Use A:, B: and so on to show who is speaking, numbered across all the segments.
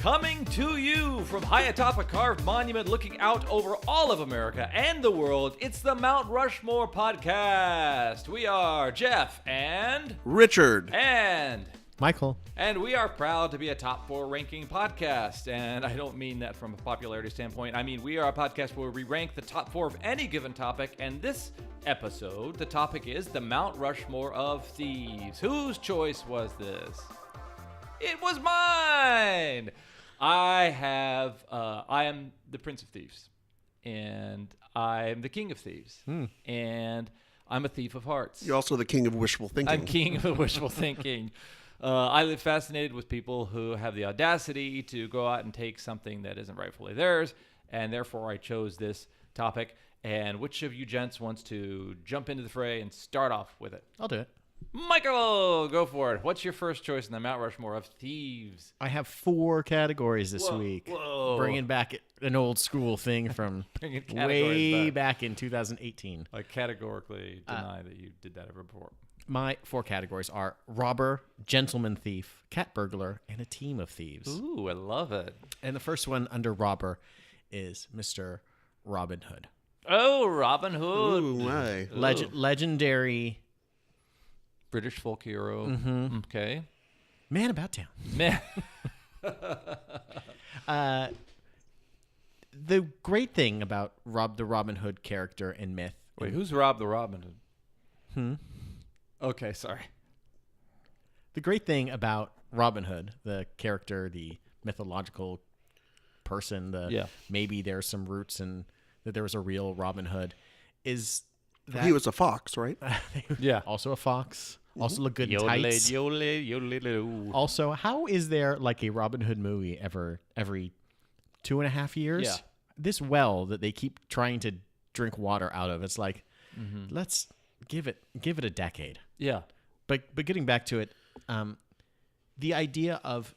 A: Coming to you from high atop a carved monument looking out over all of America and the world, it's the Mount Rushmore podcast. We are Jeff and
B: Richard
A: and
C: Michael.
A: And we are proud to be a top 4 ranking podcast. And I don't mean that from a popularity standpoint. I mean, we are a podcast where we rank the top 4 of any given topic. And this episode, the topic is the Mount Rushmore of Thieves. Whose choice was this? It was mine. I am the Prince of Thieves. And I am the King of Thieves. And I'm a thief of hearts.
B: You're also the king of wishful thinking.
A: I'm king of wishful thinking. I live fascinated with people who have the audacity to go out and take something that isn't rightfully theirs, and therefore I chose this topic. And which of you gents wants to jump into the fray and start off with it?
C: I'll do it.
A: Michael, go for it. What's your first choice in the Mount Rushmore of Thieves?
C: I have 4 categories this week.
A: Whoa.
C: Bringing back an old school thing from way back in 2018.
A: I categorically deny that you did that ever before.
C: My 4 categories are robber, gentleman thief, cat burglar, and a team of thieves.
A: Ooh, I love it.
C: And the first one under robber is Mr. Robin Hood.
A: Oh, Robin Hood.
B: Ooh, my.
C: Legendary
A: British folk hero.
C: Mm-hmm.
A: Okay.
C: man about town.
A: Man.
C: The great thing about the Robin Hood character and myth.
A: Wait, who's Rob the Robin Hood? Okay, sorry.
C: The great thing about Robin Hood, the character, the mythological person, maybe there's some roots in that there was a real Robin Hood, is that
B: He was a fox, right?
A: Yeah.
C: also a fox, also look good in tights.
A: Yodel.
C: Also, how is there like a Robin Hood movie every 2.5 years?
A: Yeah.
C: This well that they keep trying to drink water out of, it's like, let's give it a decade.
A: Yeah.
C: But getting back to it, the idea of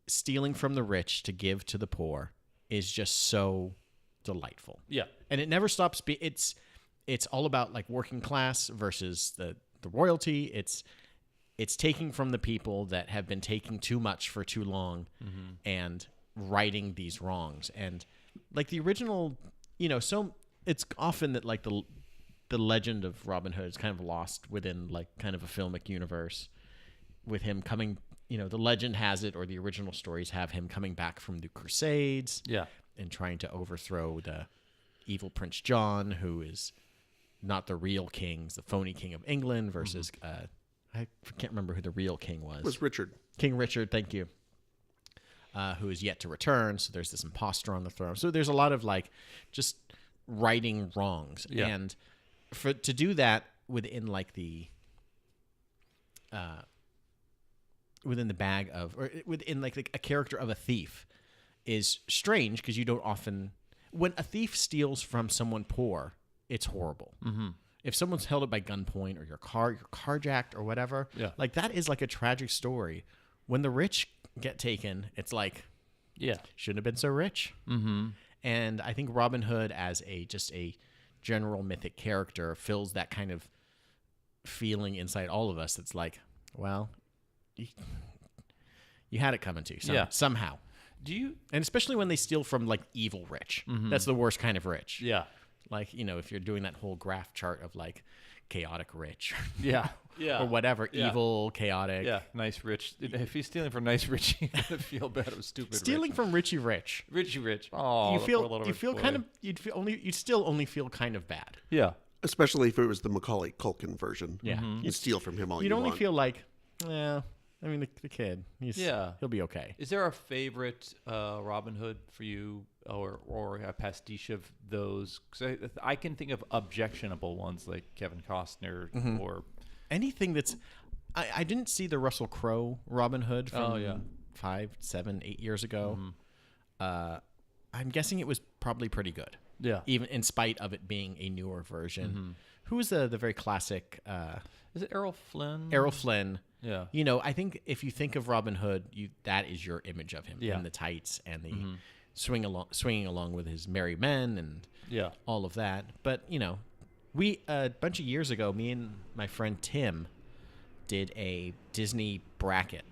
C: stealing from the rich to give to the poor is just so delightful.
A: Yeah.
C: And it never stops. It's all about like working class versus the royalty. It's taking from the people that have been taking too much for too long and righting these wrongs. And like the original, so it's often that like the legend of Robin Hood is kind of lost within like kind of a filmic universe with him coming, the legend has it, or the original stories have him coming back from the Crusades and trying to overthrow the evil Prince John, who is not the real king, the phony king of England versus, I can't remember who the real king was.
B: It was Richard.
C: King Richard, thank you. Who is yet to return. So there's this imposter on the throne. So there's a lot of like just righting wrongs.
A: Yeah.
C: And to do that within like within the bag of, or within like a character of a thief is strange because you don't often, when a thief steals from someone poor, it's horrible. If someone's held up by gunpoint or you're carjacked or whatever, like that is like a tragic story. When the rich get taken, it's like, shouldn't have been so rich. And I think Robin Hood as just a general mythic character fills that kind of feeling inside all of us. It's like, well, you had it coming to you somehow. And especially when they steal from like evil rich. That's the worst kind of rich.
A: Yeah.
C: Like, if you're doing that whole graph chart of like chaotic rich.
A: Yeah. Yeah.
C: Or whatever, evil, chaotic.
A: Yeah, nice rich. If he's stealing from nice Richie, you're gonna feel bad. It was stupid.
C: Stealing from Richie Rich.
A: Rich. Oh,
C: you'd still only feel kind of bad.
A: Yeah.
B: Especially if it was the Macaulay Culkin version.
C: Yeah.
B: You'd steal from him all
C: You'd
B: you
C: only
B: want.
C: feel like, the kid, he'll be okay.
A: Is there a favorite Robin Hood for you, or a pastiche of those? Because I can think of objectionable ones like Kevin Costner or
C: anything that's. I didn't see the Russell Crowe Robin Hood from 5, 7, 8 years ago. I'm guessing it was probably pretty good.
A: Yeah.
C: Even in spite of it being a newer version. Who was the very classic?
A: Is it Errol Flynn?
C: Errol Flynn.
A: Yeah.
C: I think if you think of Robin Hood, that is your image of him in the tights and the swinging along with his merry men and all of that. But we a bunch of years ago, me and my friend Tim did a Disney bracket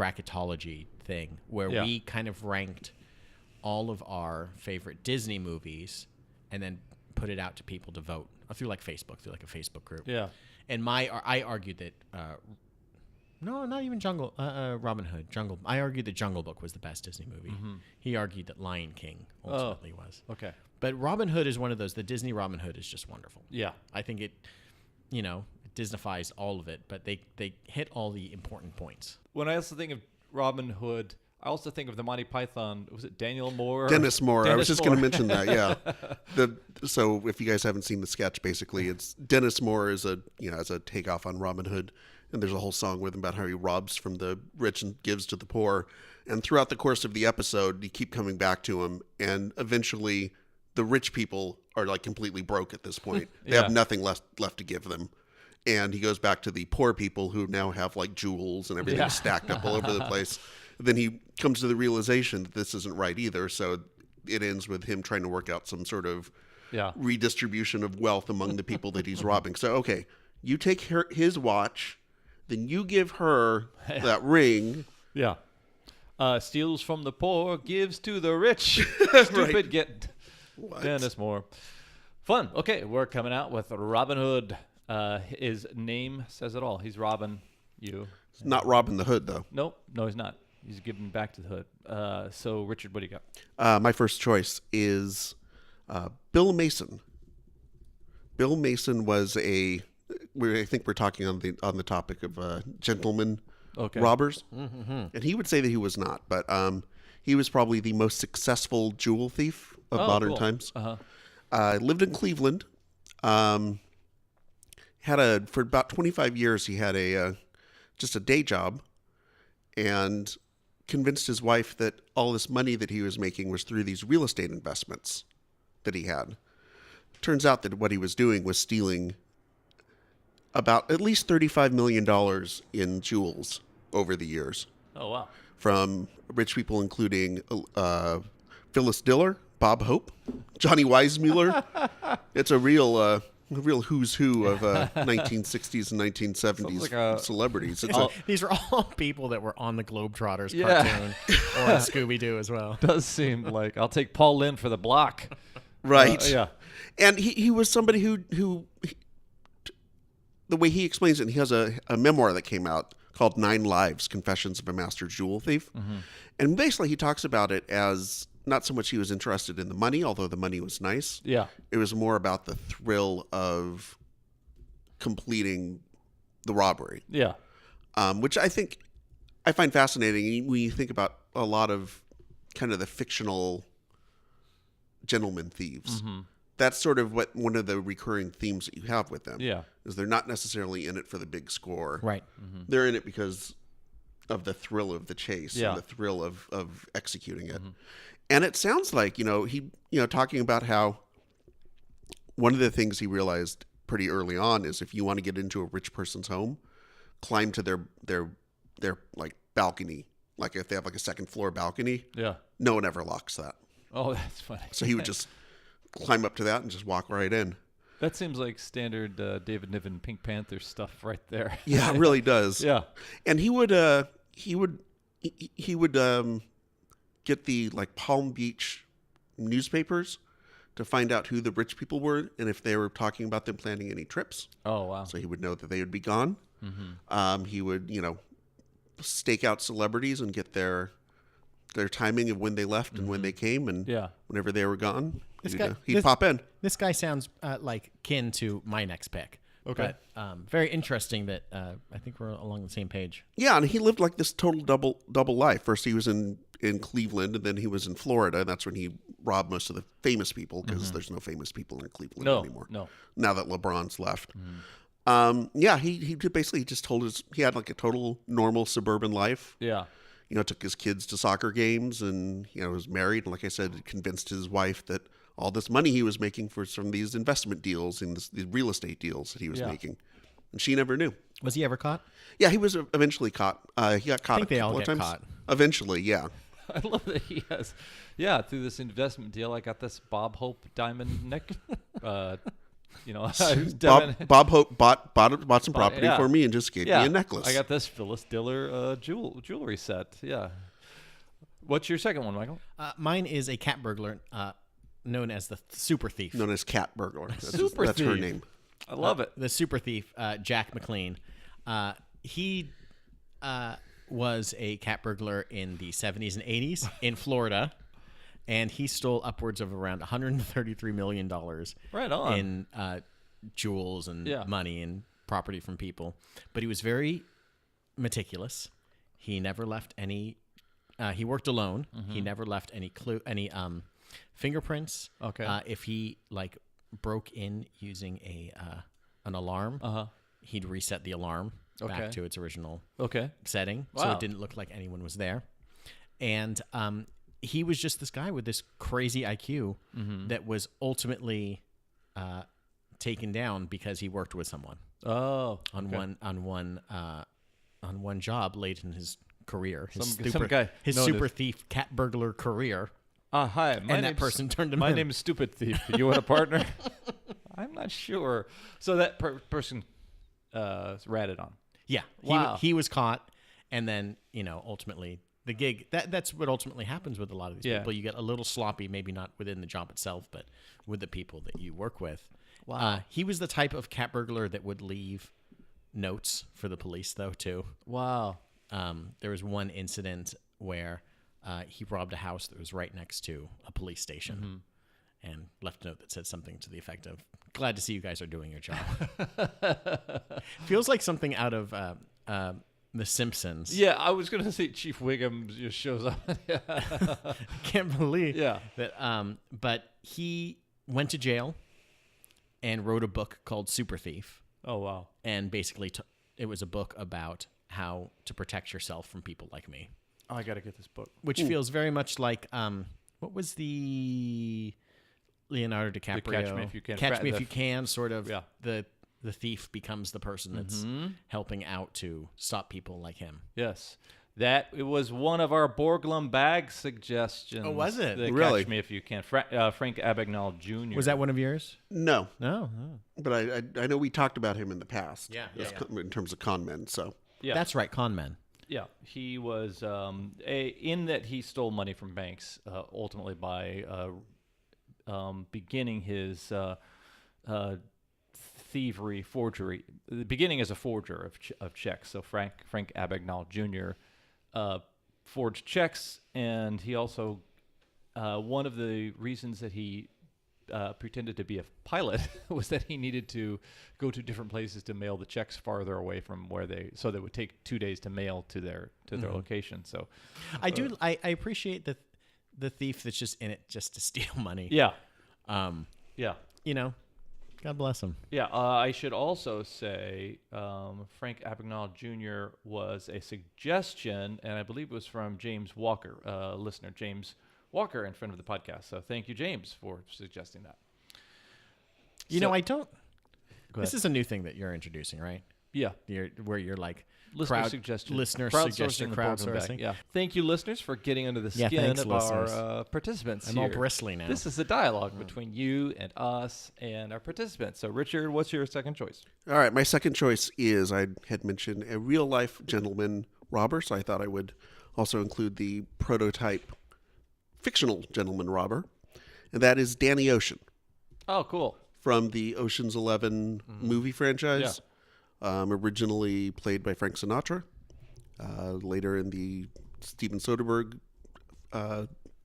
C: bracketology thing where we kind of ranked all of our favorite Disney movies and then put it out to people to vote through like Facebook, through like a Facebook group.
A: Yeah.
C: And I argued that no, not even Robin Hood. I argued that Jungle Book was the best Disney movie. Mm-hmm. He argued that Lion King ultimately was.
A: Okay.
C: But Robin Hood is one of those. The Disney Robin Hood is just wonderful.
A: Yeah.
C: I think it, it Disneyfies all of it, but they hit all the important points.
A: When I also think of Robin Hood, I also think of the Monty Python. Was it Daniel Moore?
B: Dennis Moore. I was just going to mention that. Yeah. So if you guys haven't seen the sketch, basically it's Dennis Moore as a takeoff on Robin Hood, and there's a whole song with him about how he robs from the rich and gives to the poor. And throughout the course of the episode, you keep coming back to him, and eventually the rich people are like completely broke at this point. They have nothing left to give them. And he goes back to the poor people who now have like jewels and everything stacked up all over the place. Then he comes to the realization that this isn't right either. So it ends with him trying to work out some sort of redistribution of wealth among the people that he's robbing. So, okay, you take his watch, then you give her that ring.
A: Yeah. Steals from the poor, gives to the rich. Stupid get Dennis Moore. Fun. Okay, we're coming out with Robin Hood. His name says it all. He's robbing you.
B: It's not Robin the Hood, though.
A: No, he's not. He's giving back to the hood. So, Richard, what do you got?
B: My first choice is Bill Mason. Bill Mason was I think we're talking on the topic of gentlemen robbers, and he would say that he was not, but he was probably the most successful jewel thief of modern times. Lived in Cleveland. For about 25 years, he had just a day job, and convinced his wife that all this money that he was making was through these real estate investments that he had. Turns out that what he was doing was stealing about at least $35 million in jewels over the years.
A: Oh, wow.
B: From rich people including Phyllis Diller, Bob Hope, Johnny Weissmuller. It's a real who's who of 1960s and 1970s celebrities.
C: These are all people that were on the Globetrotters cartoon or on Scooby-Doo as well.
A: Does seem like I'll take Paul Lynde for the block.
B: Right.
A: Yeah.
B: And he was somebody who the way he explains it, and he has a memoir that came out called 9 Lives, Confessions of a Master Jewel Thief. Mm-hmm. And basically he talks about it as not so much he was interested in the money, although the money was nice.
A: Yeah.
B: It was more about the thrill of completing the robbery.
A: Yeah.
B: Which I find fascinating when you think about a lot of kind of the fictional gentleman thieves. Mm-hmm. That's sort of one of the recurring themes that you have with them.
A: Yeah.
B: Is they're not necessarily in it for the big score.
C: Right.
B: Mm-hmm. They're in it because of the thrill of the chase and the thrill of executing it. Mm-hmm. And it sounds like, he talking about how one of the things he realized pretty early on is if you want to get into a rich person's home, climb to their like balcony. Like if they have like a second floor balcony, no one ever locks that.
A: Oh, that's funny.
B: So he would just climb up to that and just walk right in.
A: That seems like standard David Niven Pink Panther stuff right there.
B: Yeah, it really does.
A: Yeah.
B: And he would get the like Palm Beach newspapers to find out who the rich people were and if they were talking about them planning any trips.
A: Oh, wow.
B: So he would know that they would be gone. Mm-hmm. He would, stake out celebrities and get their timing of when they left and when they came, and whenever they were gone, he'd pop in.
C: This guy sounds like kin to my next pick.
A: Okay.
C: But very interesting that I think we're along the same page.
B: Yeah, and he lived like this total double life. First he was in Cleveland, and then he was in Florida, and that's when he robbed most of the famous people, because there's no famous people in Cleveland anymore. No. Now that LeBron's left. He basically just he had like a total normal suburban life.
A: Yeah.
B: Took his kids to soccer games, and was married, and like I said, convinced his wife that all this money he was making from these investment deals and these real estate deals that he was making, and she never knew.
C: Was he ever caught?
B: Yeah, he was eventually caught. He got caught.
C: I think they all get caught.
B: Eventually, yeah.
A: I love that he has. Yeah, through this investment deal, I got this Bob Hope diamond You know,
B: Bob Hope bought some property
A: yeah.
B: for me and just gave me a necklace.
A: I got this Phyllis Diller jewelry set. Yeah. What's your second one, Michael?
C: Mine is a cat burglar known as the Super Thief.
B: Known as Cat Burglar. That's
A: Thief.
B: her name.
A: I love it.
C: The Super Thief, Jack MacLean. He was a cat burglar in the 70s and 80s in Florida, and he stole upwards of around $133 million
A: Right on.
C: in jewels and money and property from people. But he was very meticulous. He never left any... he worked alone. He never left any fingerprints.
A: Okay.
C: If he broke in using an alarm, he'd reset the alarm back to its original setting, so it didn't look like anyone was there. And he was just this guy with this crazy IQ that was ultimately taken down because he worked with someone. On one job late in his career, his super thief cat burglar career.
A: Hi,
C: that person turned him in.
A: My name is Stupid Thief. You want a partner? I'm not sure. So that person ratted on.
C: Yeah.
A: Wow.
C: He was caught, and then, ultimately the gig, that's what ultimately happens with a lot of these people. You get a little sloppy, maybe not within the job itself, but with the people that you work with.
A: Wow.
C: He was the type of cat burglar that would leave notes for the police, though, too.
A: Wow.
C: There was one incident where he robbed a house that was right next to a police station and left a note that said something to the effect of, "Glad to see you guys are doing your job." Feels like something out of The Simpsons.
A: Yeah, I was going to say Chief Wiggum just shows up.
C: I can't believe that. But he went to jail and wrote a book called Super Thief.
A: Oh, wow.
C: And basically it was a book about how to protect yourself from people like me.
A: Oh, I got to get this book.
C: Which feels very much like, what was the Leonardo DiCaprio?
A: The Catch Me If You Can.
C: Catch Me If You Can, sort of. Yeah. The thief becomes the person that's helping out to stop people like him.
A: Yes. It was one of our Borglum bag suggestions.
C: Oh, was it?
B: Really?
A: Catch Me If You Can. Frank Abagnale Jr.
C: Was that one of yours?
B: No.
C: No.
B: But I know we talked about him in the past.
C: Yeah.
B: In terms of con men, so.
A: Yeah.
C: That's right, con men.
A: Yeah, he was in that he stole money from banks, ultimately by beginning his thievery, forgery. The beginning as a forger of checks. So Frank Abagnale Jr. Forged checks, and he also one of the reasons that he pretended to be a pilot was that he needed to go to different places to mail the checks farther away from where they would take 2 days to mail to their location. So
C: I appreciate the thief that's just in it just to steal money.
A: Yeah.
C: Yeah. God bless him.
A: Yeah. I should also say Frank Abagnale Jr. was a suggestion, and I believe it was from James Walker, listener James Walker, and friend of the podcast. So thank you, James, for suggesting that.
C: I don't. This is a new thing that you're introducing, right?
A: Yeah.
C: Where you're like
A: listener suggestion,
C: crowdsourcing.
A: Yeah. Thank you, listeners, for getting under the skin of our participants.
C: I'm all bristly now.
A: This is a dialogue between you and us and our participants. So, Richard, what's your second choice?
B: All right, my second choice is, I had mentioned a real life gentleman robber, so I thought I would also include the prototype fictional gentleman robber, and that is Danny Ocean.
A: Oh, cool.
B: From the Ocean's 11 movie franchise. Yeah. Originally played by Frank Sinatra. Later in the Steven Soderbergh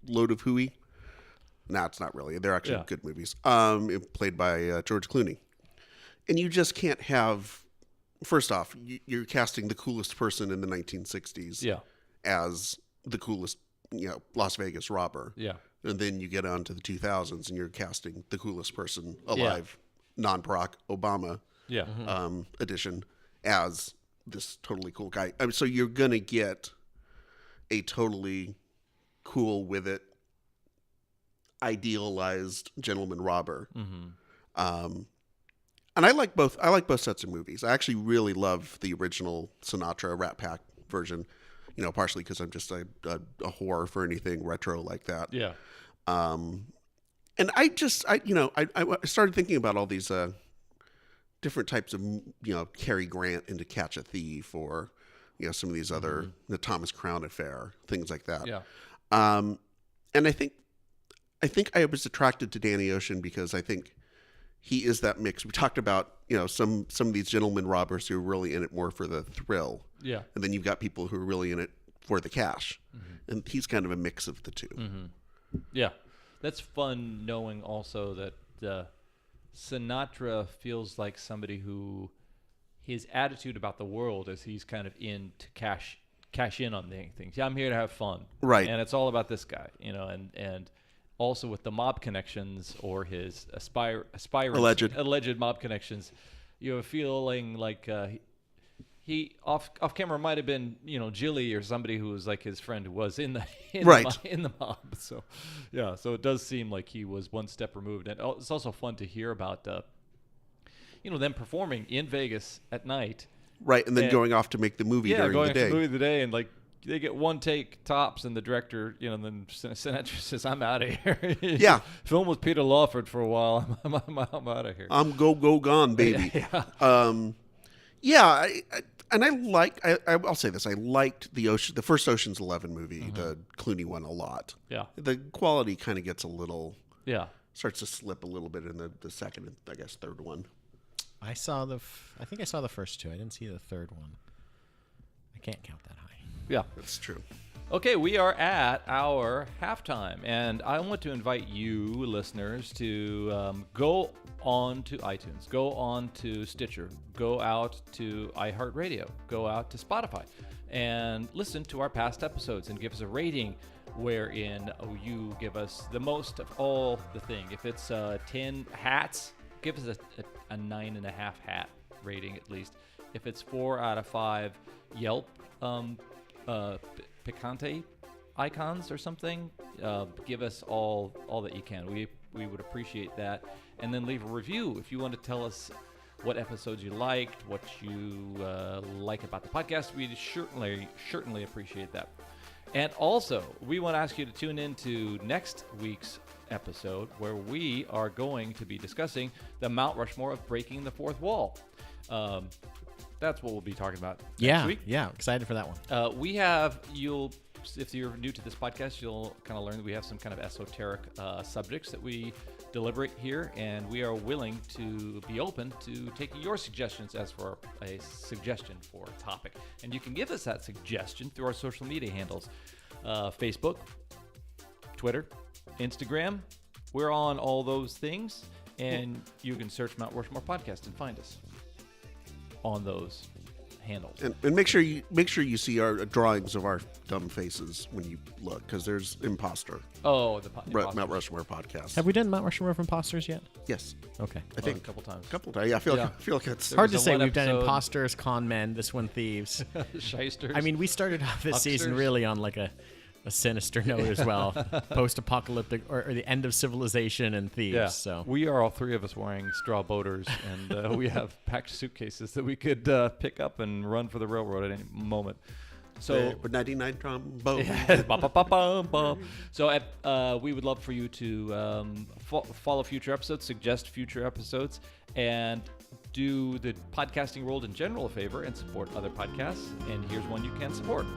B: Load of Huey. No, it's not really. They're actually good movies. Played by George Clooney. And you just can't have... First off, you're casting the coolest person in the 1960s as the coolest Las Vegas robber.
A: Yeah.
B: And then you get on to the 2000s and you're casting the coolest person alive, non-Barack Obama edition, as this totally cool guy. So you're going to get a totally cool with it, idealized gentleman robber. And I like both sets of movies. I actually really love the original Sinatra Rat Pack version. Partially because I'm just a whore for anything retro like that.
A: Yeah.
B: And I started thinking about all these different types of, Cary Grant into Catch a Thief, or, some of these other, the Thomas Crown Affair, things like that.
A: Yeah.
B: And I think I was attracted to Danny Ocean because I think he is that mix. We talked about, some of these gentleman robbers who are really in it more for the thrill.
A: Yeah.
B: And then you've got people who are really in it for the cash. And he's kind of a mix of the two.
A: Yeah. That's fun knowing also that Sinatra feels like somebody who his attitude about the world is he's kind of in to cash in on things. Yeah, I'm here to have fun.
B: Right.
A: And it's all about this guy, and also with the mob connections or his aspiring alleged mob connections, you have a feeling like he off camera might have been, Jilly or somebody who was like his friend who was in the mob. So, yeah. So it does seem like he was one step removed, and it's also fun to hear about, them performing in Vegas at night.
B: Right, and then going off to make the movie during the day. Yeah, going to the movie
A: of the day, and like they get one take tops, and the director, then Sinatra says, "I'm out of here."
B: Yeah,
A: film with Peter Lawford for a while. I'm out of here.
B: I'm go gone, baby.
A: Yeah.
B: I'll say this. I liked the first Ocean's 11 movie, the Clooney one, a lot.
A: Yeah.
B: The quality kind of gets a little,
A: starts
B: to slip a little bit in the second and, I guess, third one.
C: I think I saw the first two. I didn't see the third one. I can't count that high.
A: Yeah.
B: That's true.
A: Okay, we are at our halftime, and I want to invite you, listeners, to go on to iTunes, go on to Stitcher, go out to iHeartRadio, go out to Spotify, and listen to our past episodes and give us a rating wherein you give us the most of all the thing. If it's 10 hats, give us a 9.5 hat rating at least. If it's 4 out of 5 Yelp Picante icons or something, give us all that you can. We would appreciate that. And then leave a review if you want to tell us what episodes you liked, what you like about the podcast. We'd certainly appreciate that. And also, we want to ask you to tune into next week's episode, where we are going to be discussing the Mount Rushmore of breaking the fourth wall. That's what we'll be talking about next week.
C: Yeah, excited for that one.
A: If you're new to this podcast, you'll kind of learn that we have some kind of esoteric subjects that we deliberate here, and we are willing to be open to taking your suggestions as for a suggestion for a topic. And you can give us that suggestion through our social media handles, Facebook, Twitter, Instagram. We're on all those things, and you can search Mount Rushmore Podcast and find us on those handles.
B: And make sure you see our drawings of our dumb faces when you look, because there's imposter.
A: Oh,
B: Mount Rushmore Podcast.
C: Have we done Mount Rushmore of Imposters yet?
B: Yes.
C: Okay.
B: I think
A: a couple times.
B: Yeah, I feel like it's
C: hard to say. We've done imposters, con men, this one thieves,
A: shysters.
C: I mean, we started off this season really on like a sinister note as well. Post-apocalyptic or the end of civilization and thieves.
A: Yeah.
C: So
A: we are all three of us wearing straw boaters, and we have packed suitcases that we could pick up and run for the railroad at any moment. So
B: with 99 trombone.
A: So we would love for you to follow future episodes, suggest future episodes, and do the podcasting world in general a favor and support other podcasts. And here's one you can support.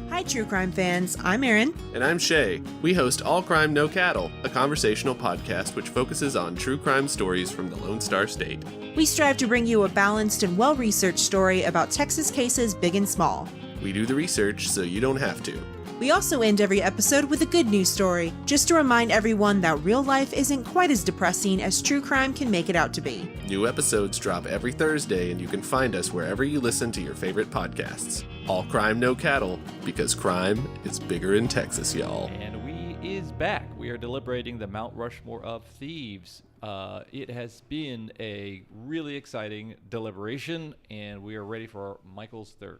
D: Hi, true crime fans. I'm Erin.
E: And I'm Shay. We host All Crime No Cattle, a conversational podcast which focuses on true crime stories from the Lone Star State.
D: We strive to bring you a balanced and well-researched story about Texas cases big and small.
E: We do the research so you don't have to.
D: We also end every episode with a good news story, just to remind everyone that real life isn't quite as depressing as true crime can make it out to be.
E: New episodes drop every Thursday, and you can find us wherever you listen to your favorite podcasts. All Crime No Cattle, because crime is bigger in Texas, y'all.
A: And we is back. We are deliberating the Mount Rushmore of Thieves. It has been a really exciting deliberation, and we are ready for Michael's third.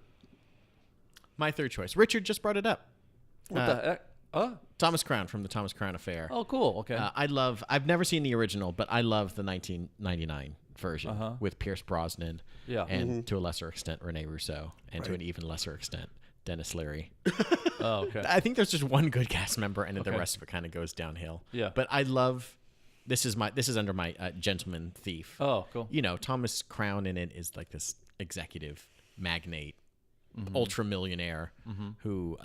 C: My third choice. Richard just brought it up.
A: What the heck?
C: Thomas Crown from the Thomas Crown Affair.
A: Oh, cool. Okay.
C: I've never seen the original, but I love the 1999 version with Pierce Brosnan and to a lesser extent Rene Russo, and to an even lesser extent Dennis Leary.
A: Oh, okay.
C: I think there's just one good cast member, and then the rest of it kind of goes downhill.
A: Yeah.
C: But I love this is under my Gentleman Thief.
A: Oh, cool.
C: You know, Thomas Crown in it is like this executive magnate, ultra millionaire who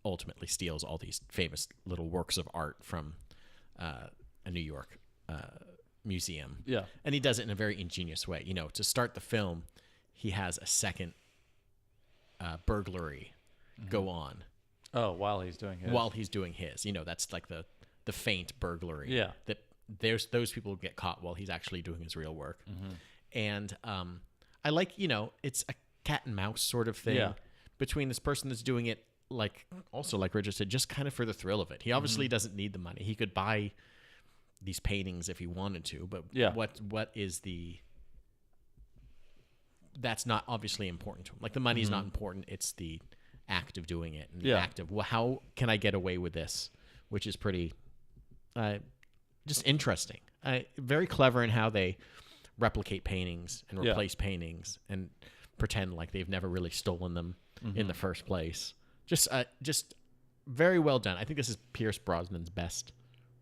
C: ultimately steals all these famous little works of art from a New York museum.
A: Yeah.
C: And he does it in a very ingenious way. You know, to start the film, he has a second burglary go on.
A: Oh, while he's doing his. You know, that's like the feint burglary. Yeah.
C: That those people get caught while he's actually doing his real work. And I like, you know, it's a cat and mouse sort of thing between this person that's doing it, like, also like Richard said, just kind of for the thrill of it. He obviously doesn't need the money. He could buy these paintings if he wanted to, but what is that's not obviously important to him. Like, the money's not important. It's the act of doing it and the act of, well, how can I get away with this? Which is pretty just interesting. Very clever in how they replicate paintings and replace paintings and pretend like they've never really stolen them in the first place. Just very well done. I think this is Pierce Brosnan's best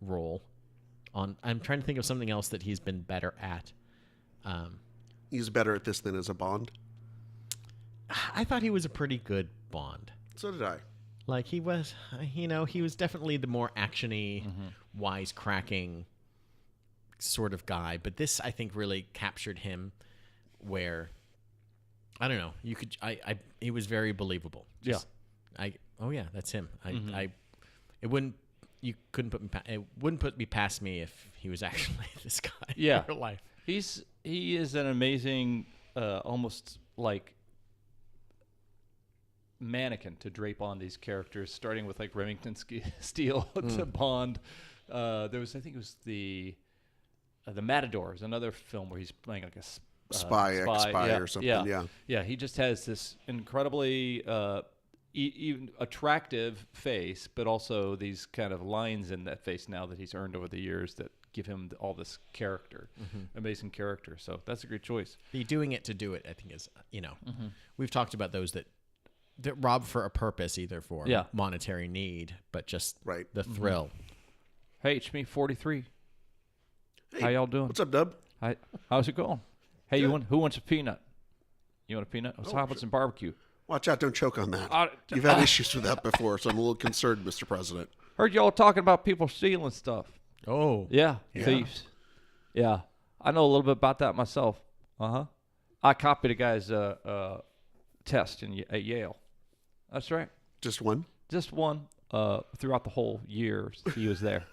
C: role. I'm trying to think of something else that he's been better at.
B: He's better at this than as a Bond.
C: I thought he was a pretty good Bond.
B: So did I.
C: Like, he was, you know, he was definitely the more actiony, wisecracking sort of guy. But this, I think, really captured him where, I don't know, he was very believable. Oh yeah, that's him. It wouldn't put me past me if he was actually this guy in real life.
A: He is an amazing, almost like mannequin to drape on these characters, starting with like Remington Steele to Bond. I think it was the Matador is another film where he's playing like a
B: spy or something.
A: Yeah. He just has this incredibly even attractive face, but also these kind of lines in that face now that he's earned over the years that give him all this character, amazing character. So that's a great choice.
C: The doing it to do it, I think, is, you know, we've talked about those that rob for a purpose, either for monetary need, but just the thrill.
A: Hey, it's me, 43.
B: Hey,
A: how y'all doing?
B: What's up, Dub?
A: Hi, how's it going? Hey, who wants a peanut? You want a peanut? How about some barbecue?
B: Watch out, don't choke on that. You've had issues with that before, so I'm a little concerned, Mr. President.
A: Heard y'all talking about people stealing stuff.
C: Oh.
A: Yeah, thieves. Yeah, I know a little bit about that myself. I copied a guy's test at Yale. That's right.
B: Just one?
A: Just one. Throughout the whole year he was there,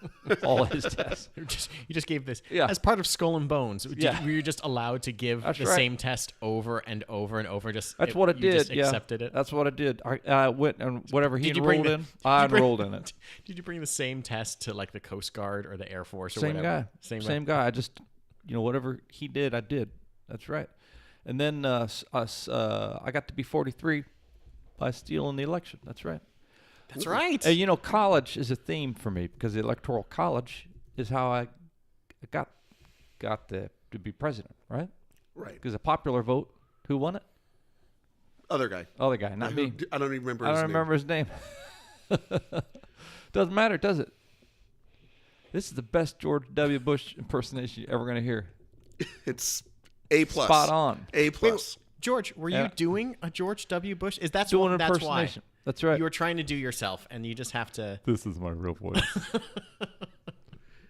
A: all his tests.
C: You just gave this as part of Skull and Bones. Were you just allowed to give same test over and over and over?
A: That's what it did.
C: Just accepted it.
A: That's what it did. I went and whatever he enrolled in, I enrolled in it.
C: Did you bring the same test to like the Coast Guard or the Air Force or
A: same
C: whatever?
A: Same guy. I just, whatever he did, I did. That's right. And then I got to be 43 by stealing the election. That's right.
C: That's right.
A: College is a theme for me because the Electoral College is how I got to be president, right?
B: Right.
A: Because a popular vote, who won it?
B: Other guy,
A: not me.
B: I don't even remember.
A: I don't remember his name. Doesn't matter, does it? This is the best George W. Bush impersonation you're ever going to hear.
B: It's A+.
A: Spot on.
B: A+.
C: George, were you doing a George W. Bush? That's
A: doing
C: an
A: impersonation. That's right.
C: You were trying to do yourself, and you just have to.
F: This is my real voice.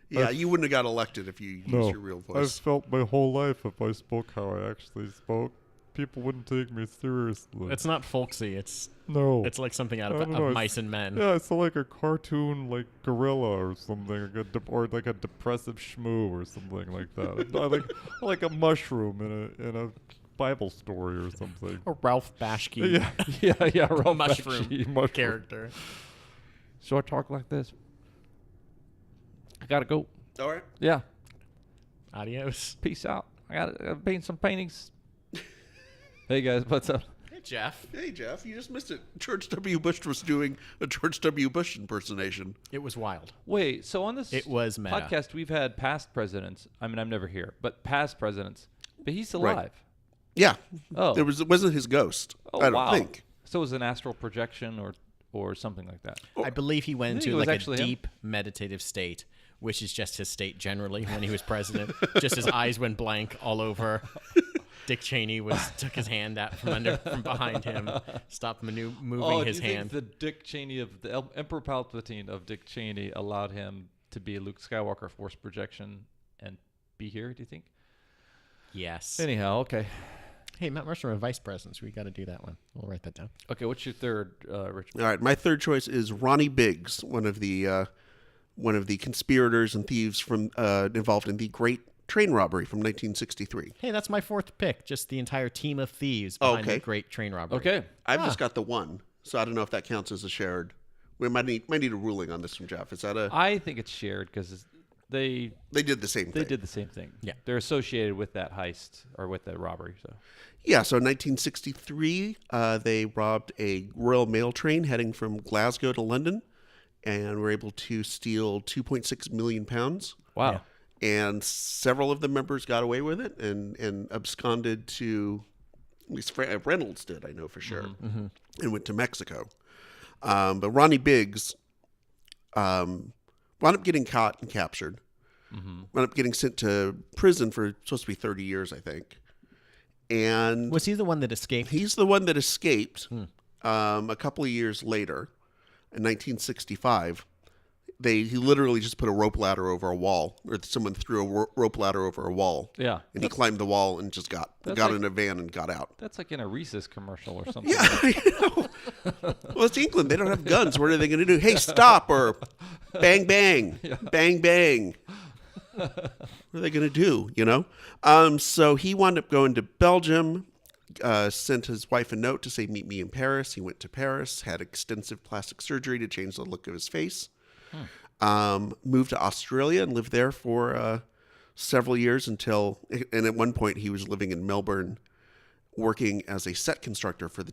B: Yeah, you wouldn't have got elected if you used your real voice.
F: I've felt my whole life if I spoke how I actually spoke, people wouldn't take me seriously.
C: It's not folksy. It's like something out of Mice and Men.
F: Yeah, it's like a cartoon, like gorilla or something, or like a depressive shmoo or something like that. like a mushroom in a Bible story or something.
C: Or Ralph Bashki.
A: Yeah, Ralph
C: mushroom character.
A: So I talk like this. I gotta go.
B: All right.
A: Yeah.
C: Adios.
A: Peace out. I gotta paint some paintings. Hey guys, what's up?
C: Hey Jeff.
B: Hey Jeff, you just missed it. George W. Bush was doing a George W. Bush impersonation.
C: It was wild.
A: Wait, so on this podcast, we've had past presidents. I mean, I'm never here, but past presidents. But he's alive.
B: Right. Yeah.
A: Oh.
B: It wasn't his ghost.
A: Oh,
B: I don't think.
A: So it was an astral projection or something like that.
C: I believe he went
A: I think
C: into
A: it was
C: like a
A: actually him.
C: deep meditative state, which is just his state generally when he was president. Just his eyes went blank all over. Dick Cheney took his hand out from behind him, stopped moving his
A: do you
C: hand.
A: think the Dick Cheney of the Emperor Palpatine of Dick Cheney allowed him to be a Luke Skywalker force projection and be here? Do you think?
C: Yes.
A: Anyhow, okay.
C: Hey, Mount Rushmore of vice presidents. We got to do that one. We'll write that down.
A: Okay, what's your third, Richard?
B: All right, my third choice is Ronnie Biggs, one of the conspirators and thieves from involved in the Great Train Robbery from 1963.
C: Hey, that's my fourth pick. Just the entire team of thieves behind the great train robbery.
A: Okay.
B: I've just got the one, so I don't know if that counts as a shared. We might need a ruling on this from Jeff. Is that a?
A: I think it's shared because they
B: did the same thing.
A: They did the same thing.
C: Yeah.
A: They're associated with that heist or with that robbery. So.
B: Yeah, so in 1963, they robbed a Royal Mail train heading from Glasgow to London, and were able to steal 2.6 million pounds.
A: Wow.
C: Yeah.
B: And several of the members got away with it and absconded to, at least Reynolds did, I know for sure, and went to Mexico. But Ronnie Biggs wound up getting caught and captured. Wound up getting sent to prison for supposed to be 30 years, I think. And
C: Was he the one that escaped?
B: he's the one that escaped a couple of years later, in 1965. He literally just put a rope ladder over a wall, or someone threw a rope ladder over a wall.
A: Yeah.
B: And he climbed the wall and just got in a van and got out.
A: That's like in a Reese's commercial or something.
B: Yeah, I know. Well, it's England. They don't have guns. What are they going to do? Hey, stop, or bang, bang, bang, bang. What are they going to do, you know? So he wound up going to Belgium, sent his wife a note to say, meet me in Paris. He went to Paris, had extensive plastic surgery to change the look of his face. Moved to Australia and lived there for several years and at one point he was living in Melbourne, working as a set constructor for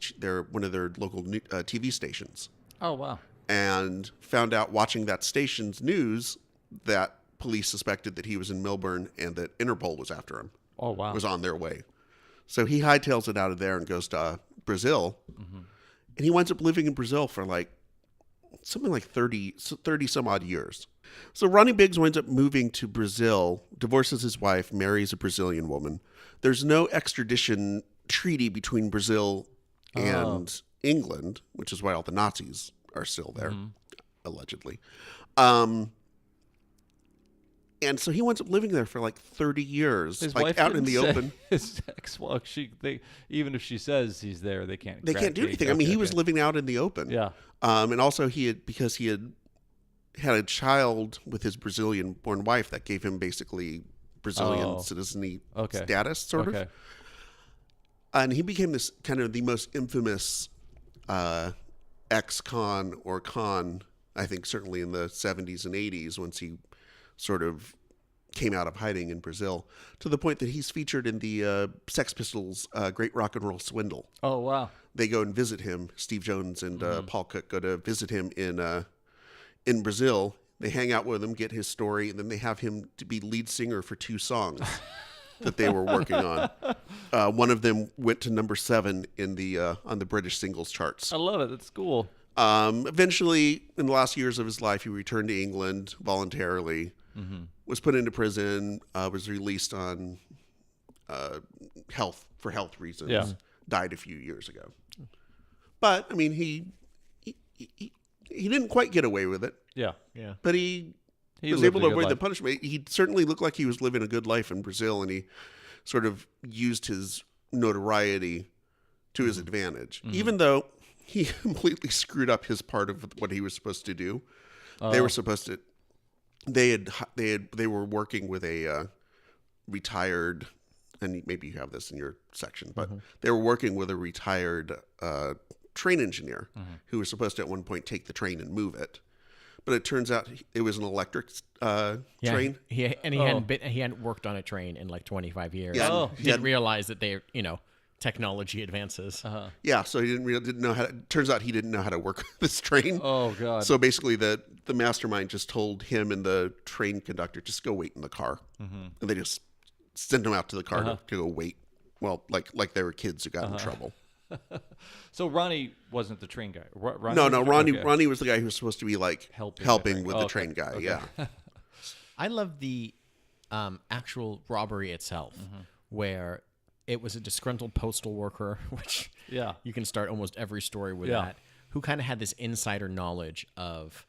B: one of their local TV stations.
A: Oh, wow.
B: And found out watching that station's news that police suspected that he was in Melbourne and that Interpol was after him.
A: Oh, wow.
B: Was on their way. So he hightails it out of there and goes to Brazil. And he winds up living in Brazil for something like 30 some odd years. So Ronnie Biggs winds up moving to Brazil, divorces his wife, marries a Brazilian woman. There's no extradition treaty between Brazil and England, which is why all the Nazis are still there, allegedly. And so he winds up living there for like 30 years,
A: His
B: like
A: wife
B: out in
A: didn't
B: the
A: say-
B: open.
A: His ex-wife, even if she says he's there, they can't.
B: They can't do anything. I mean, he was living out in the open.
A: Yeah.
B: And also because he had a child with his Brazilian-born wife that gave him basically Brazilian citizen-y status, sort of. And he became this kind of the most infamous ex-con or con, I think, certainly in the 70s and 80s, once he sort of came out of hiding in Brazil, to the point that he's featured in the Sex Pistols' Great Rock and Roll Swindle.
A: Oh, wow.
B: They go and visit him. Steve Jones and Paul Cook go to visit him in Brazil. They hang out with him, get his story, and then they have him to be lead singer for 2 songs that they were working on. One of them went to number 7 on the British singles charts.
A: I love it. That's cool.
B: Eventually, in the last years of his life, he returned to England voluntarily, was put into prison, was released on health reasons, died a few years ago. But, I mean, he didn't quite get away with it,
A: Yeah.
B: but he was
A: lived
B: able
A: a
B: to
A: good
B: avoid the
A: life.
B: punishment. He certainly looked like he was living a good life in Brazil, and he sort of used his notoriety to his advantage, even though he completely screwed up his part of what he was supposed to do. They were supposed to, they were working with a retired, and maybe you have this in your section, but they were working with a retired train engineer who was supposed to at one point take the train and move it. But it turns out it was an electric train.
C: He hadn't worked on a train in like 25 years.
B: Yeah,
C: He didn't realize that technology advances.
B: Yeah, so he didn't know how. Turns out he didn't know how to work this train.
A: Oh, God.
B: So basically, the mastermind just told him and the train conductor, just go wait in the car, and they just sent him out to the car to go wait. Well, like they were kids who got in trouble.
A: So Ronnie wasn't the train guy. Ronnie
B: No,
A: was
B: no,
A: the-
B: Ronnie.
A: okay.
B: Ronnie was the guy who was supposed to be like
A: Helping
B: helping
A: the
B: with
A: train.
B: the
A: Okay.
B: train guy.
A: Okay.
B: Yeah.
C: I love the actual robbery itself, where it was a disgruntled postal worker, which
A: Yeah.
C: you can start almost every story with
A: Yeah.
C: that, who kind of had this insider knowledge of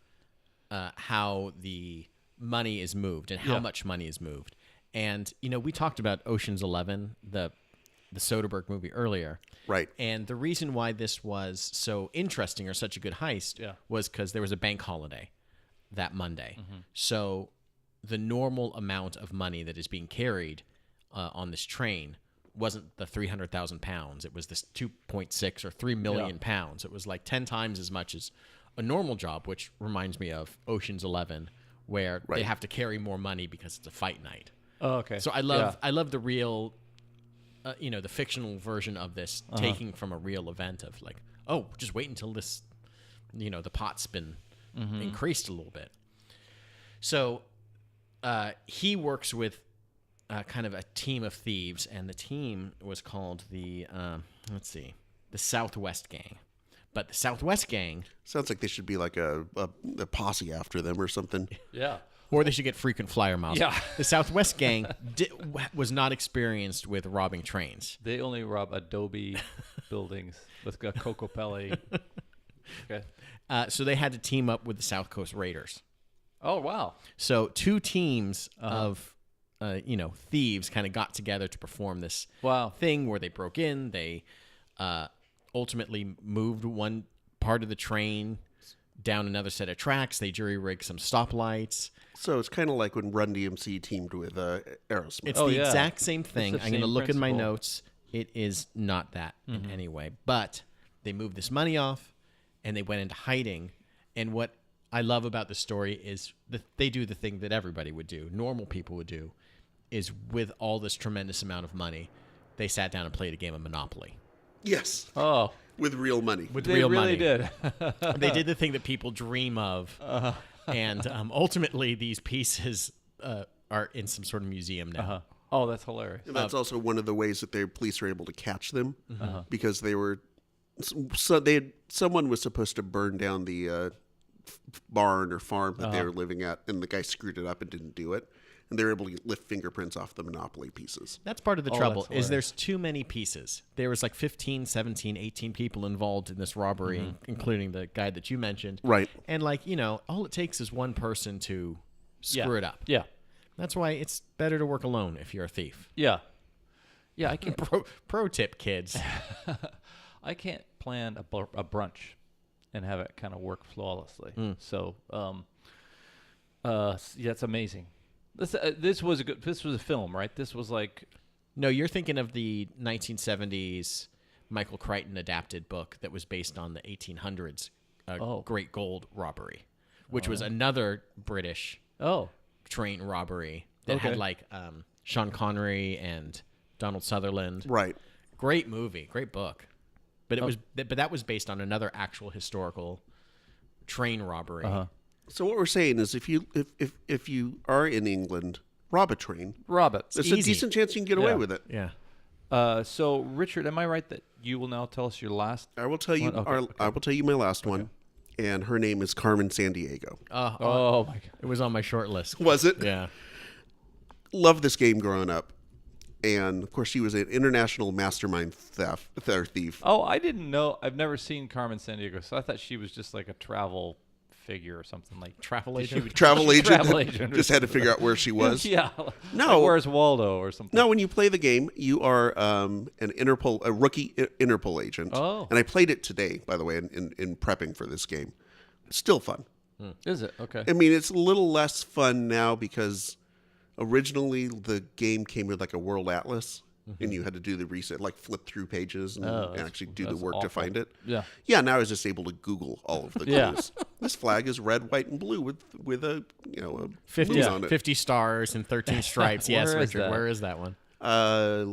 C: how the money is moved and how
A: Yeah.
C: much money is moved. And, we talked about Ocean's 11, the Soderbergh movie earlier.
B: Right.
C: And the reason why this was so interesting or such a good heist was because there was a bank holiday that Monday. So the normal amount of money that is being carried on this train wasn't the 300,000 pounds. It was this 2.6 or 3 million pounds. It was like 10 times as much as a normal job, which reminds me of Ocean's 11, where they have to carry more money because it's a fight night.
A: Oh, okay.
C: So I love the real, the fictional version of this taking from a real event of like, oh, just wait until this, the pot's been increased a little bit. So he works with kind of a team of thieves, and the team was called the Southwest Gang. But the Southwest Gang,
B: Sounds like they should be like a posse after them or something.
A: Yeah.
C: or they should get frequent flyer miles.
A: Yeah.
C: The Southwest Gang was not experienced with robbing trains.
A: They only rob Adobe buildings with a Coco Pele. Okay.
C: So they had to team up with the South Coast Raiders.
A: Oh, wow.
C: So two teams of, thieves kind of got together to perform this
A: Wow.
C: thing where they broke in. They ultimately moved one part of the train down another set of tracks. They jury-rigged some stoplights.
B: So it's kind of like when Run DMC teamed with Aerosmith.
C: It's
A: Oh,
C: the
A: yeah.
C: exact same thing.
A: the
C: I'm going to
A: same
C: look in my
A: principle.
C: notes. It is not that in any way. But they moved this money off, and they went into hiding. And what I love about the story is that they do the thing that everybody would do, normal people would do, is with all this tremendous amount of money, they sat down and played a game of Monopoly.
B: Yes,
A: Oh,
B: with real money.
C: With
A: they
C: real
A: really
C: money.
A: did.
C: They did the thing that people dream of. And ultimately, these pieces are in some sort of museum now.
A: Oh, that's hilarious.
B: And that's also one of the ways that their police were able to catch them because they were someone was supposed to burn down the barn or farm that they were living at, and the guy screwed it up and didn't do it, and they were able to lift fingerprints off the Monopoly pieces.
C: That's part of the
A: Oh,
C: trouble,
A: that's
C: is there's too many pieces. There was like 15, 17, 18 people involved in this robbery, including the guy that you mentioned.
B: Right.
C: And all it takes is one person to screw it up.
A: Yeah.
C: That's why it's better to work alone if you're a thief.
A: Yeah. Yeah, I can't.
C: Pro tip, kids.
A: I can't plan a brunch and have it kind of work flawlessly. So, it's amazing. This was a film, right? This was like,
C: No, you're thinking of the 1970s Michael Crichton adapted book that was based on the 1800s Great Gold Robbery, which was another British train robbery that had Sean Connery and Donald Sutherland.
B: Right.
C: Great movie, great book. But that was based on another actual historical train robbery.
B: So what we're saying is, if you are in England, rob a train.
A: rob it.
B: There's
C: easy.
B: a decent chance you can get away with it.
C: Yeah.
A: So, Richard, am I right that you will now tell us your last?
B: I will tell you. I will tell you my last one, and her name is Carmen Sandiego.
A: Oh my God!
C: It was on my short list.
B: Was it?
C: Yeah.
B: Loved this game growing up, and of course she was an international mastermind thief.
A: Oh, I didn't know. I've never seen Carmen Sandiego, so I thought she was just like a travel figure or something like
C: Travel
A: she
C: agent?
A: would-
B: Travel agent.
A: Travel agent.
B: Just had to figure out where she was.
A: Yeah.
B: No.
A: Like, where's Waldo or something?
B: No, when you play the game, you are a rookie Interpol agent.
A: Oh.
B: And I played it today, by the way, in prepping for this game. It's still fun.
A: Is it? Okay.
B: I mean, it's a little less fun now because originally the game came with like a world atlas, and you had to do the reset, like flip through pages and actually do the
A: that's
B: work to
A: awful.
B: find it.
A: Yeah.
B: Yeah, now I was just able to Google all of the clues.
A: Yeah.
B: This flag is red, white, and blue with a a
C: 50,
B: moon on it.
C: 50 stars and 13 stripes. Yes,
A: Where is
C: Richard.
A: that?
C: Where is that one?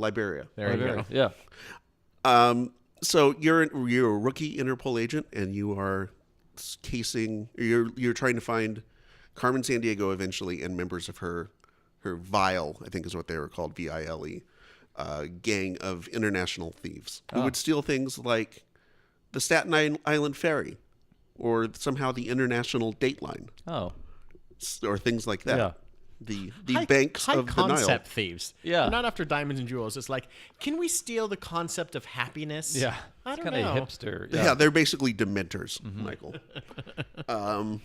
B: Liberia.
C: There you go.
A: Yeah.
B: So you're a rookie Interpol agent, and you are casing. You're trying to find Carmen Sandiego eventually, and members of her Vile, I think is what they were called, VILE, gang of international thieves who would steal things like the Staten Island Ferry or somehow the International Dateline.
A: Oh.
B: Or things like that.
A: Yeah.
B: The banks of the Nile.
C: Concept thieves.
A: Yeah.
C: They're not after diamonds and jewels. It's like, can we steal the concept of happiness?
A: Yeah.
C: I
A: It's
C: don't
A: kind
C: know.
A: of hipster.
B: Yeah, they're basically dementors, Michael.
C: I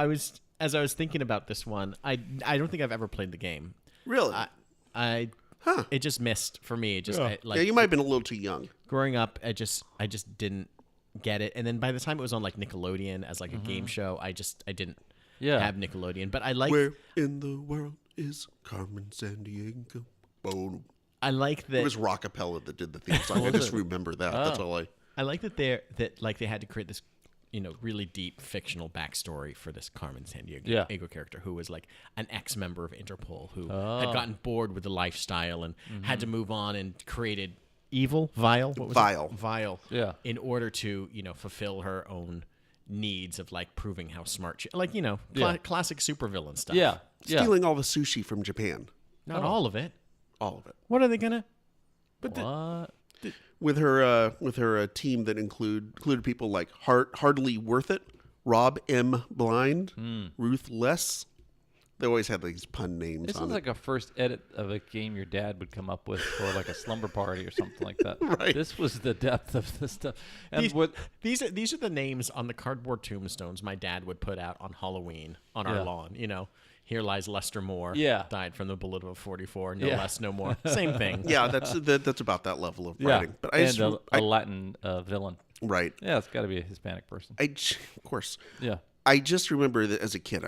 C: was as I was thinking about this one, I don't think I've ever played the game.
B: Really?
C: It just missed for me. It just
B: Yeah, you might have been a little too young.
C: growing up, I just didn't get it. And then by the time it was on like Nickelodeon as like a game show, I didn't have Nickelodeon. But I like
B: Where in the world is Carmen Sandiego? Boom.
C: I like that
B: It was Rockapella that did the theme song. I just remember that. That's all
C: I like that they had to create this really deep fictional backstory for this Carmen Sandiego character who was like an ex-member of Interpol who had gotten bored with the lifestyle and had to move on and created Vile. What was
B: Vile.
C: it? Vile.
A: Yeah.
C: In order to fulfill her own needs of like proving how smart she classic supervillain stuff.
A: Yeah. Yeah.
B: Stealing all the sushi from Japan.
C: Not all of it.
B: All of it.
C: What are they gonna?
A: What?
B: With her team that included people like Hardly Worth It, Rob M. Blind, Ruth Less. They always had these pun names
A: This
B: on
A: sounds
B: it.
A: like a first edit of a game your dad would come up with for like a slumber party or something like that.
B: Right.
A: This was the depth of this stuff. And
C: These are the names on the cardboard tombstones my dad would put out on Halloween on our lawn. Here lies Lester Moore.
A: Yeah.
C: Died from the bullet of 44. No less, no more. Same thing.
B: Yeah, that's about that level of
A: yeah,
B: writing. But
A: a Latin villain.
B: right.
A: Yeah, it's got to be a Hispanic person.
B: Of course.
A: Yeah.
B: I just remember that as a kid,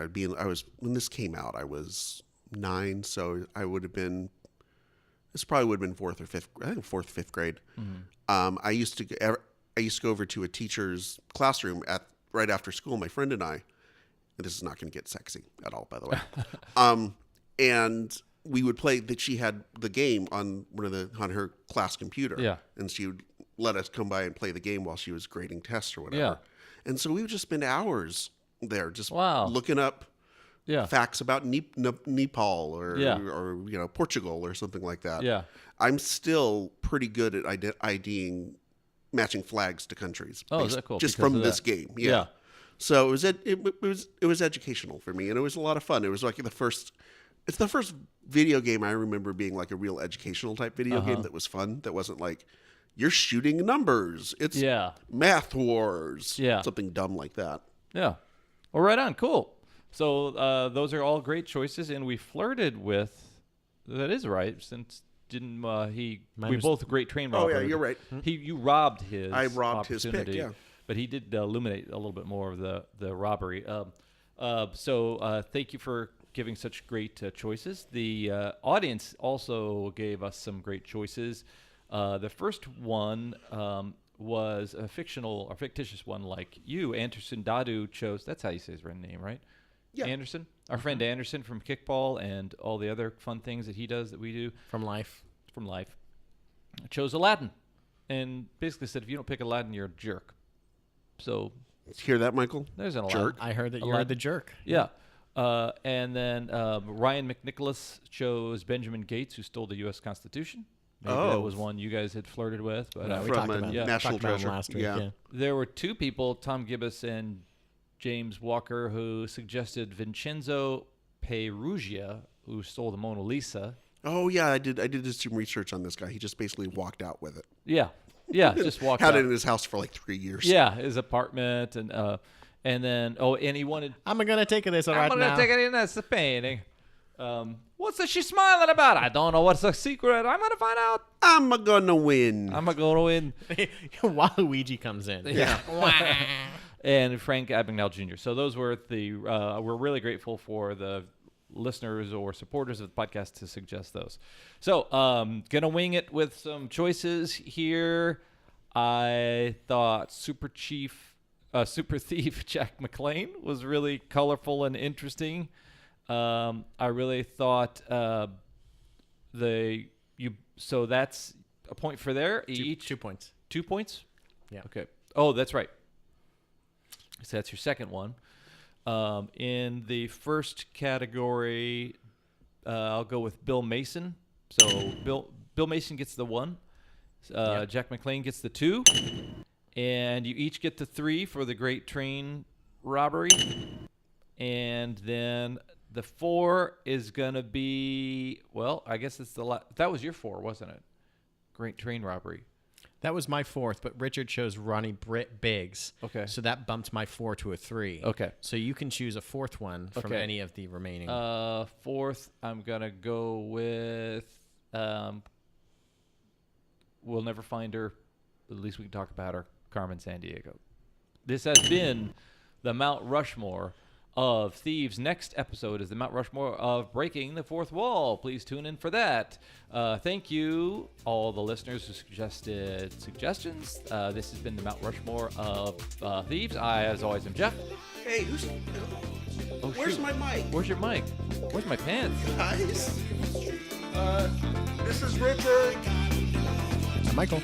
B: when this came out, I was 9, so this probably would have been fourth or fifth grade. I used to go over to a teacher's classroom right after school, my friend and I. And this is not going to get sexy at all, by the way. And we would play that she had the game on on her class computer.
A: Yeah.
B: And she would let us come by and play the game while she was grading tests or whatever.
A: Yeah.
B: And so we would just spend hours there just
A: Wow.
B: looking up facts about Nepal or Portugal or something like that.
A: Yeah.
B: I'm still pretty good at IDing matching flags to countries.
A: Oh, is that cool?
B: Just
A: Because
B: from
A: of
B: this
A: that.
B: game. Yeah.
A: Yeah.
B: So it was educational for me, and it was a lot of fun. It was like the first video game I remember being like a real educational type video game that was fun. That wasn't like you're shooting numbers. It's math wars.
A: Yeah.
B: Something dumb like that.
A: Yeah. Well, right on. Cool. So those are all great choices, and we flirted with. That is right. Since didn't we both great train
B: Oh
A: robber.
B: yeah, you're right.
A: You robbed his.
B: I robbed his pick,
A: opportunity,
B: yeah.
A: But he did illuminate a little bit more of the robbery. So thank you for giving such great choices. The audience also gave us some great choices. The first one was a fictional or fictitious one, like you, Anderson Dadu chose. That's how you say his name, right?
B: Yeah.
A: Anderson, our friend Anderson from Kickball and all the other fun things that he does that we do
C: From life.
A: chose Aladdin, and basically said if you don't pick Aladdin, you're a jerk. So
B: Hear that, Michael?
A: there's an Aladdin.
B: Jerk.
C: I heard that you're
A: Aladdin.
C: the jerk.
A: Yeah. And then Ryan McNicholas chose Benjamin Gates, who stole the U.S. Constitution. Maybe that was one you guys had flirted with. But
C: We
B: From
C: talked
B: a
C: about
B: National
C: talked about him
B: Treasure.
C: last week.
B: Yeah.
C: Yeah.
A: there were two people, Tom Gibbous and James Walker, who suggested Vincenzo Perugia, who stole the Mona Lisa.
B: Oh yeah, I did some research on this guy. He just basically walked out with it.
A: Yeah, just walked
B: Had
A: out.
B: it in his house for like 3 years.
A: Yeah, his apartment, and then and he wanted.
C: I'm gonna take this right
A: I'm gonna
C: now.
A: take it in as a painting. What's she smiling about? I don't know what's the secret. I'm gonna find out.
B: I'm gonna win.
A: I'm gonna go in.
C: Waluigi comes in.
A: Yeah. And Frank Abagnale Jr. So those were we're really grateful for the listeners or supporters of the podcast to suggest those. So gonna wing it with some choices here. I thought Super Thief Jack MacLean was really colorful and interesting. I really thought so that's a point for there. Each
C: 2 points.
A: 2 points?
C: Yeah.
A: Okay. Oh, that's right. So that's your second one. In the first category, I'll go with Bill Mason. So Bill Mason gets the 1. Jack MacLean gets the 2. And you each get the 3 for the Great Train Robbery. And then the 4 is going to be, well, I guess it's that was your 4, wasn't it? Great Train Robbery.
C: That was my 4th, but Richard chose Ronnie Biggs.
A: Okay.
C: So that bumped my 4 to a 3.
A: Okay.
C: So you can choose a 4th one from any of the remaining.
A: 4th, I'm going to go with, we'll never find her. At least we can talk about her. Carmen Sandiego. This has been the Mount Rushmore of Thieves. Next episode is the Mount Rushmore of Breaking the Fourth Wall. Please tune in for that. Thank you, all the listeners who suggested suggestions. This has been the Mount Rushmore of Thieves. I, as always, am Jeff.
B: Hey, where's my mic?
A: Where's your mic? Where's my pants?
B: Guys? This is Richard.
C: Michael.